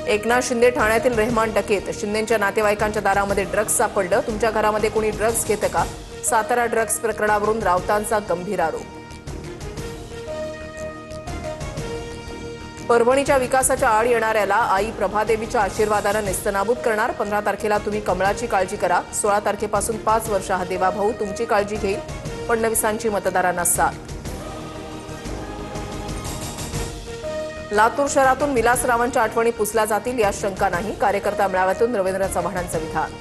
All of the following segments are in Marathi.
एकनाथ शिंदे ठाण्यातील रेहमान डकेत, शिंदेंच्या नातेवाईकांच्या दारामध्ये ड्रग्ज सापडलं, तुमच्या घरामध्ये कोणी ड्रग्ज घेतं का? सातारा ड्रग्ज प्रकरणावरून राऊतांचा गंभीर आरोप. परभणीच्या विकासाच्या आड येणाऱ्याला आई प्रभादेवीच्या आशीर्वादानं नेस्तनाबूत करणार. 15 तारखेला तुम्ही कमळाची काळजी करा. 16 तारखेपासून 5 वर्ष हा देवाभाऊ तुमची काळजी घेईल. फडणवीसांची मतदारांना साथ. लातूर शहरातून विलासरावांच्या आठवणी पुसल्या जातील यात शंका नाही. कार्यकर्ता मेळाव्यातून रवींद्र चव्हाणांचं विधान.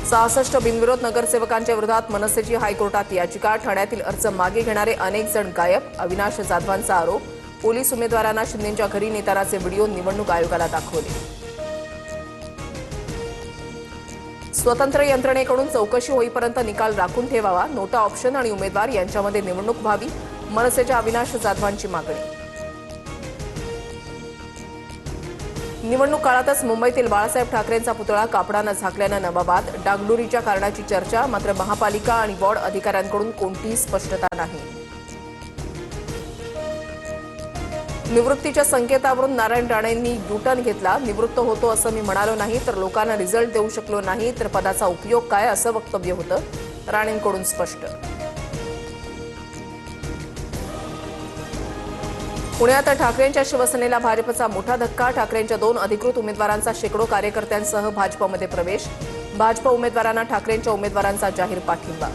66 बिनविरोध नगरसेवकांच्या विरोधात मनसेची हायकोर्टात याचिका. ठाण्यातील अर्ज मागे घेणारे अनेक जण गायब. अविनाश जाधवांचा आरोप. पोलीस उमेदवारांना शिंदेंच्या घरी नेतानाचे व्हिडिओ निवडणूक आयोगाला दाखवले. स्वतंत्र यंत्रणेकडून चौकशी होईपर्यंत निकाल राखून ठेवावा. नोटा ऑप्शन आणि उमेदवार यांच्यामध्ये निवडणूक व्हावी. मनसेच्या अविनाश जाधवांची मागणी. निवडणूक काळातच मुंबईतील बाळासाहेब ठाकरेंचा पुतळा कापडानं झाकल्यानं नवाबाद. डागडुरीच्या कारणाची चर्चा. मात्र महापालिका आणि वॉर्ड अधिकाऱ्यांकडून कोणतीही स्पष्टता नाही. निवृत्तीच्या संकेतावरून नारायण राणेंनी युटर्न घेतला. निवृत्त होतो असं मी म्हणालो नाही, तर लोकांना रिझल्ट देऊ शकलो नाही, तर पदाचा उपयोग काय, असं वक्तव्य होतं. राणेंकडून स्पष्ट. पुण्यात ठाकरेंच्या शिवसेनेला भाजपचा मोठा धक्का. ठाकरेंच्या 2 अधिकृत उमेदवारांचा शेकडो कार्यकर्त्यांसह भाजपमध्ये प्रवेश. भाजप उमेदवारांना ठाकरेंच्या उमेदवारांचा जाहीर पाठिंबा.